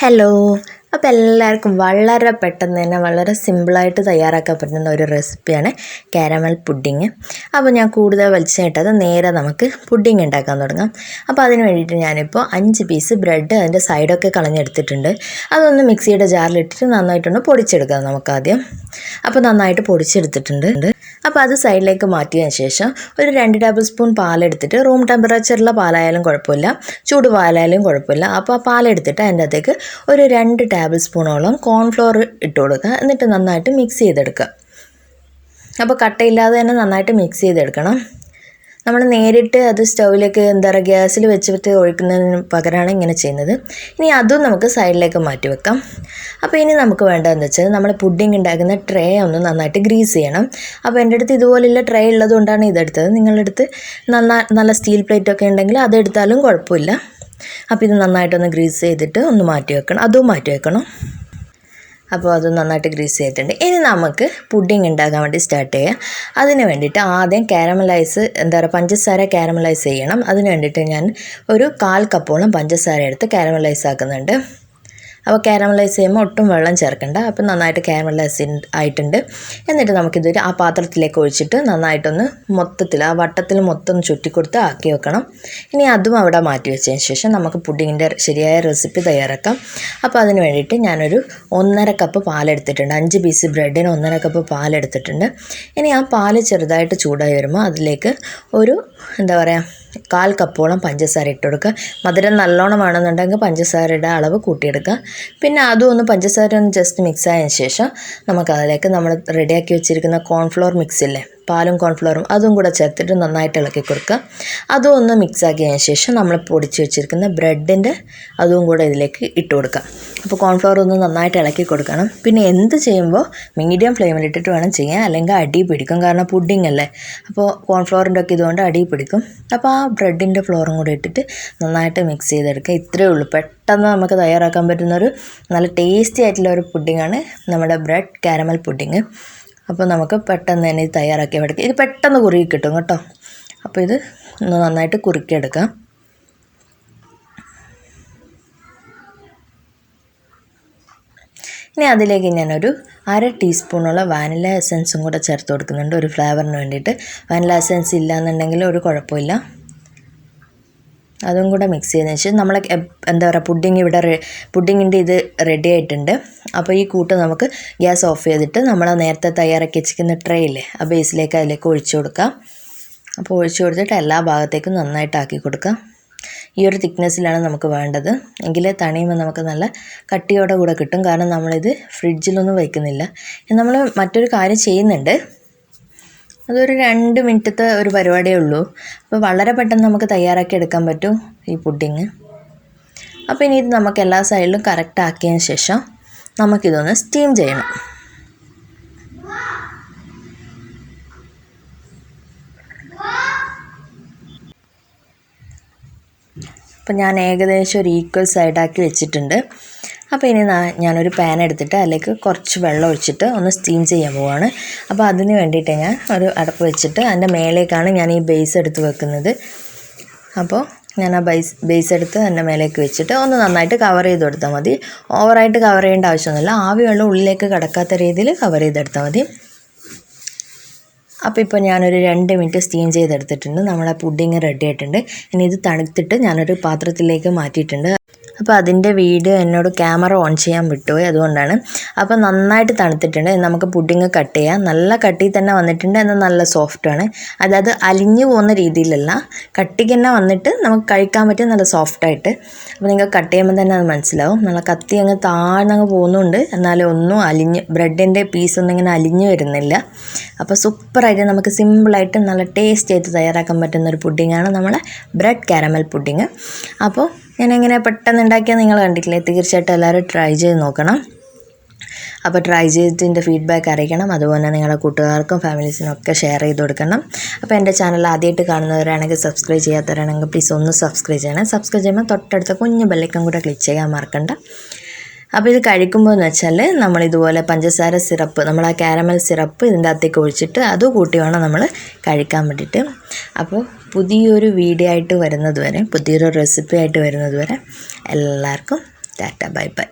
Hello. അപ്പോൾ എല്ലാവർക്കും വളരെ പെട്ടെന്ന് തന്നെ വളരെ സിമ്പിളായിട്ട് തയ്യാറാക്കാൻ പറ്റുന്ന ഒരു റെസിപ്പിയാണ് കാരമൽ പുഡിങ്. അപ്പോൾ ഞാൻ കൂടുതൽ വലിച്ചിട്ടത് നേരെ നമുക്ക് പുഡിങ് ഉണ്ടാക്കാൻ തുടങ്ങാം. അപ്പോൾ അതിന് വേണ്ടിയിട്ട് ഞാനിപ്പോൾ 5 പീസ് ബ്രെഡ് അതിൻ്റെ സൈഡൊക്കെ കളഞ്ഞെടുത്തിട്ടുണ്ട്. അതൊന്ന് മിക്സിയുടെ ജാറിലിട്ടിട്ട് നന്നായിട്ടൊന്ന് പൊടിച്ചെടുക്കാം നമുക്കാദ്യം. അപ്പോൾ നന്നായിട്ട് പൊടിച്ചെടുത്തിട്ടുണ്ട്. അപ്പോൾ അത് സൈഡിലേക്ക് മാറ്റിയതിന് ശേഷം ഒരു 2 ടേബിൾ സ്പൂൺ പാലെടുത്തിട്ട് റൂം ടെമ്പറേച്ചറിലുള്ള പാലായാലും കുഴപ്പമില്ല, ചൂട് പാലായാലും കുഴപ്പമില്ല. അപ്പോൾ ആ പാലെടുത്തിട്ട് അതിൻ്റെ അകത്തേക്ക് ഒരു 2 ടേബിൾ സ്പൂണോളം കോൺഫ്ലോർ ഇട്ട് കൊടുക്കുക. എന്നിട്ട് നന്നായിട്ട് മിക്സ് ചെയ്തെടുക്കുക. അപ്പോൾ കട്ടയില്ലാതെ തന്നെ നന്നായിട്ട് മിക്സ് ചെയ്തെടുക്കണം. നമ്മൾ നേരിട്ട് അത് സ്റ്റൗവിലേക്ക് ഗ്യാസിൽ വെച്ചിട്ട് ഒഴിക്കുന്നതിന് പകരമാണ് ഇങ്ങനെ ചെയ്യുന്നത്. ഇനി അതും നമുക്ക് സൈഡിലേക്ക് മാറ്റി വെക്കാം. അപ്പോൾ ഇനി നമുക്ക് വേണ്ടതെന്ന് വെച്ചാൽ നമ്മൾ പുഡിങ് ഉണ്ടാക്കുന്ന ട്രേ ഒന്ന് നന്നായിട്ട് ഗ്രീസ് ചെയ്യണം. അപ്പോൾ എൻ്റെ അടുത്ത് ഇതുപോലുള്ള ട്രേ ഉള്ളതുകൊണ്ടാണ് ഇതെടുത്തത്. നിങ്ങളുടെ അടുത്ത് നല്ല സ്റ്റീൽ പ്ലേറ്റൊക്കെ ഉണ്ടെങ്കിൽ അതെടുത്താലും കുഴപ്പമില്ല. അപ്പോൾ ഇത് നന്നായിട്ടൊന്ന് ഗ്രീസ് ചെയ്തിട്ട് ഒന്ന് മാറ്റി വെക്കണം, അതും മാറ്റി വെക്കണം. അപ്പോൾ അത് നന്നായിട്ട് ഗ്രീസ് ചെയ്തിട്ടുണ്ട്. ഇനി നമുക്ക് പുഡിങ് ഉണ്ടാക്കാൻ വേണ്ടി സ്റ്റാർട്ട് ചെയ്യാം. അതിന് വേണ്ടിയിട്ട് ആദ്യം പഞ്ചസാര കാരമലൈസ് ചെയ്യണം. അതിന് വേണ്ടിയിട്ട് ഞാൻ ഒരു 1/4 കപ്പോളം പഞ്ചസാര എടുത്ത് കാരമലൈസ് ആക്കുന്നുണ്ട്. അപ്പോൾ കാരമലൈസ് ചെയ്യുമ്പോൾ ഒട്ടും വെള്ളം ചേർക്കണ്ട. അപ്പോൾ നന്നായിട്ട് കാരമലൈസ് ആയിട്ടുണ്ട്. എന്നിട്ട് നമുക്കിതൊരു ആ പാത്രത്തിലേക്ക് ഒഴിച്ചിട്ട് നന്നായിട്ടൊന്ന് ആ വട്ടത്തിൽ മൊത്തം ചുറ്റിക്കൊടുത്ത് ആക്കി വെക്കണം. ഇനി അതും അവിടെ മാറ്റി വെച്ചതിന് ശേഷം നമുക്ക് പുഡിങ്ങിൻ്റെ ശരിയായ റെസിപ്പി തയ്യാറാക്കാം. അപ്പോൾ അതിന് വേണ്ടിയിട്ട് ഞാനൊരു 1.5 കപ്പ് പാലെടുത്തിട്ടുണ്ട്. 5 പീസ് ബ്രെഡിന് 1.5 കപ്പ് പാലെടുത്തിട്ടുണ്ട്. ഇനി ആ പാല് ചെറുതായിട്ട് ചൂടായി വരുമ്പോൾ അതിലേക്ക് ഒരു 1/4 കപ്പോളം പഞ്ചസാര ഇട്ട് കൊടുക്കുക. മധുരം നല്ലോണം വേണമെന്നുണ്ടെങ്കിൽ പഞ്ചസാരയുടെ അളവ് കൂട്ടിയെടുക്കുക. പിന്നെ അതും ഒന്ന് പഞ്ചസാര ഒന്ന് ജസ്റ്റ് മിക്സ് ആയതിന് ശേഷം നമുക്കതിലേക്ക് നമ്മൾ റെഡിയാക്കി വെച്ചിരിക്കുന്ന കോൺഫ്ലോർ മിക്സില്ലേ, പാലും കോൺഫ്ലോറും അതും കൂടെ ചേർത്തിട്ട് നന്നായിട്ട് ഇളക്കി കൊടുക്കുക. അതും ഒന്ന് മിക്സ് ആക്കിയതിന് ശേഷം നമ്മൾ പൊടിച്ച് വെച്ചിരിക്കുന്ന ബ്രെഡിൻ്റെ അതും കൂടെ ഇതിലേക്ക് ഇട്ട് കൊടുക്കുക. അപ്പോൾ കോൺഫ്ലോർ ഒന്ന് നന്നായിട്ട് ഇളക്കി കൊടുക്കണം. പിന്നെ എന്ത് ചെയ്യുമ്പോൾ മീഡിയം ഫ്ലെയിമിലിട്ടിട്ട് വേണം ചെയ്യാൻ, അല്ലെങ്കിൽ അടി പിടിക്കും. കാരണം പുഡിങ് അല്ലേ, അപ്പോൾ കോൺഫ്ലോറിൻ്റെ ഒക്കെ ഇതുകൊണ്ട് അടി പിടിക്കും. അപ്പോൾ ആ ബ്രെഡിൻ്റെ ഫ്ലോറും കൂടെ ഇട്ടിട്ട് നന്നായിട്ട് മിക്സ് ചെയ്തെടുക്കുക. ഇത്രയേ ഉള്ളൂ. പെട്ടെന്ന് നമുക്ക് തയ്യാറാക്കാൻ പറ്റുന്നൊരു നല്ല ടേസ്റ്റി ആയിട്ടുള്ള ഒരു പുഡിങ്ങാണ് നമ്മുടെ ബ്രെഡ് കാരമൽ പുഡിങ്. അപ്പോൾ നമുക്ക് പെട്ടെന്ന് തന്നെ ഇത് തയ്യാറാക്കി എടുക്കാം. ഇത് പെട്ടെന്ന് കുറുകി കിട്ടും കേട്ടോ. അപ്പോൾ ഇത് ഒന്ന് നന്നായിട്ട് കുറുക്കിയെടുക്കാം. ഇനി അതിലേക്ക് ഞാനൊരു 1/2 ടീസ്പൂണോളം വാനില എസൻസും കൂടെ ചേർത്ത് കൊടുക്കുന്നുണ്ട്, ഒരു ഫ്ലേവറിന് വേണ്ടിയിട്ട്. വാനില എസൻസ് ഇല്ലയെന്നുണ്ടെങ്കിൽ ഒരു കുഴപ്പമില്ല. അതും കൂടെ മിക്സ് ചെയ്തതിന് ശേഷം നമ്മൾ പുഡിങ്ങിൻ്റെ ഇത് റെഡി ആയിട്ടുണ്ട്. അപ്പോൾ ഈ കൂട്ട് നമുക്ക് ഗ്യാസ് ഓഫ് ചെയ്തിട്ട് നമ്മൾ നേരത്തെ തയ്യാറാക്കി വെച്ചിരിക്കുന്ന ട്രേ ഇല്ലേ, ആ ബേസിലേക്ക് അതിലേക്ക് ഒഴിച്ചു കൊടുക്കാം. അപ്പോൾ ഒഴിച്ചു കൊടുത്തിട്ട് എല്ലാ ഭാഗത്തേക്കും നന്നായിട്ട് ആക്കി കൊടുക്കാം. ഈ ഒരു തിക്നെസ്സിലാണ് നമുക്ക് വേണ്ടത്. എങ്കിലേ തണിയുമ്പോൾ നമുക്ക് നല്ല കട്ടിയോടെ കൂടെ കിട്ടും. കാരണം നമ്മളിത് ഫ്രിഡ്ജിലൊന്നും വയ്ക്കുന്നില്ല. നമ്മൾ മറ്റൊരു കാര്യം ചെയ്യുന്നുണ്ട്, അതൊരു 2 മിനിറ്റത്തെ ഒരു പരിപാടിയേ ഉള്ളൂ. അപ്പോൾ വളരെ പെട്ടെന്ന് നമുക്ക് തയ്യാറാക്കി എടുക്കാൻ പറ്റും ഈ പുഡിങ്. അപ്പോൾ ഇനി ഇത് നമുക്ക് എല്ലാ സൈഡിലും കറക്റ്റ് ആക്കിയതിന് ശേഷം നമുക്കിതൊന്ന് സ്റ്റീം ചെയ്യണം. അപ്പോൾ ഞാൻ ഏകദേശം ഒരു ഈക്വൽ സൈഡാക്കി വെച്ചിട്ടുണ്ട്. അപ്പോൾ ഇനി ഞാനൊരു പാൻ എടുത്തിട്ട് അതിലേക്ക് കുറച്ച് വെള്ളം ഒഴിച്ചിട്ട് ഒന്ന് സ്റ്റീം ചെയ്യാൻ പോവുകയാണ്. അപ്പോൾ അതിന് വേണ്ടിയിട്ട് ഞാൻ ഒരു അടപ്പ് വെച്ചിട്ട് അതിൻ്റെ മേലേക്കാണ് ഞാൻ ഈ ബേസ് എടുത്ത് വെക്കുന്നത്. അപ്പോൾ ഞാൻ ആ ബേസ് എടുത്ത് അതിൻ്റെ മേലേക്ക് വെച്ചിട്ട് ഒന്ന് നന്നായിട്ട് കവർ ചെയ്ത് കൊടുത്താൽ മതി. ഓവറായിട്ട് കവർ ചെയ്യേണ്ട ആവശ്യമൊന്നുമില്ല. ആവി വെള്ളം ഉള്ളിലേക്ക് കടക്കാത്ത രീതിയിൽ കവർ ചെയ്തെടുത്താൽ മതി. അപ്പോൾ ഇപ്പോൾ ഞാനൊരു 2 മിനിറ്റ് സ്റ്റീം ചെയ്തെടുത്തിട്ടുണ്ട്. നമ്മളെ പുഡിങ് റെഡി ആയിട്ടുണ്ട്. ഇനി ഇത് തണുത്തിട്ട് ഞാനൊരു പാത്രത്തിലേക്ക് മാറ്റിയിട്ടുണ്ട്. അപ്പോൾ അതിൻ്റെ വീഡിയോ എന്നോട് ക്യാമറ ഓൺ ചെയ്യാൻ വിട്ടുപോയി, അതുകൊണ്ടാണ്. അപ്പോൾ നന്നായിട്ട് തണുത്തിട്ടുണ്ട്. നമുക്ക് പുഡിങ് കട്ട് ചെയ്യാം. നല്ല കട്ടി തന്നെ വന്നിട്ടുണ്ട്, എന്നാൽ നല്ല സോഫ്റ്റാണ്. അതായത് അലിഞ്ഞു പോകുന്ന രീതിയിലല്ല, കട്ടിക്ക് തന്നെ വന്നിട്ട് നമുക്ക് കഴിക്കാൻ പറ്റും നല്ല സോഫ്റ്റായിട്ട്. അപ്പോൾ നിങ്ങൾക്ക് കട്ട് ചെയ്യുമ്പോൾ തന്നെ അത് മനസ്സിലാവും. നല്ല കത്തി അങ്ങ് താഴ്ന്നങ്ങ് പോകുന്നുണ്ട്, എന്നാലും ബ്രെഡിൻ്റെ പീസൊന്നും ഇങ്ങനെ അലിഞ്ഞു വരുന്നില്ല. അപ്പോൾ സൂപ്പറായിട്ട് നമുക്ക് സിമ്പിളായിട്ട് നല്ല ടേസ്റ്റ് ആയിട്ട് തയ്യാറാക്കാൻ പറ്റുന്നൊരു പുഡിങ്ങാണ് നമ്മളെ ബ്രെഡ് കാരമൽ പുഡിങ്. അപ്പോൾ ഞാനെങ്ങനെ പെട്ടെന്ന് ഉണ്ടാക്കിയാൽ നിങ്ങൾ കണ്ടിട്ടില്ലേ? തീർച്ചയായിട്ടും എല്ലാവരും ട്രൈ ചെയ്ത് നോക്കണം. അപ്പോൾ ട്രൈ ചെയ്തതിൻ്റെ ഫീഡ്ബാക്ക് അറിയിക്കണം. അതുപോലെ നിങ്ങളുടെ കൂട്ടുകാർക്കും ഫാമിലീസിനും ഒക്കെ ഷെയർ ചെയ്ത് കൊടുക്കണം. അപ്പോൾ എൻ്റെ ചാനൽ ആദ്യമായിട്ട് കാണുന്നവരാണെങ്കിൽ, സബ്സ്ക്രൈബ് ചെയ്യാത്തവരാണെങ്കിൽ പ്ലീസ് ഒന്ന് സബ്സ്ക്രൈബ് ചെയ്യണം. സബ്സ്ക്രൈബ് ചെയ്യുമ്പോൾ തൊട്ടടുത്ത കുഞ്ഞു ബെല്ലൈക്കൺ കൂടെ ക്ലിക്ക് ചെയ്യാൻ മറക്കണ്ട. അപ്പോൾ ഇത് കഴിക്കുമ്പോൾ എന്ന് വെച്ചാൽ നമ്മളിതുപോലെ പഞ്ചസാര സിറപ്പ്, നമ്മൾ ആ കാരമൽ സിറപ്പ് ഇതിൻ്റെ അകത്തേക്ക് ഒഴിച്ചിട്ട് അത് കൂട്ടി വേണം നമ്മൾ കഴിക്കാൻ വേണ്ടിയിട്ട്. അപ്പോൾ പുതിയൊരു വീഡിയോ ആയിട്ട് വരുന്നത് വരെ, പുതിയൊരു റെസിപ്പി ആയിട്ട് വരുന്നത് വരെ എല്ലാവർക്കും ടാറ്റ ബൈ ബൈ.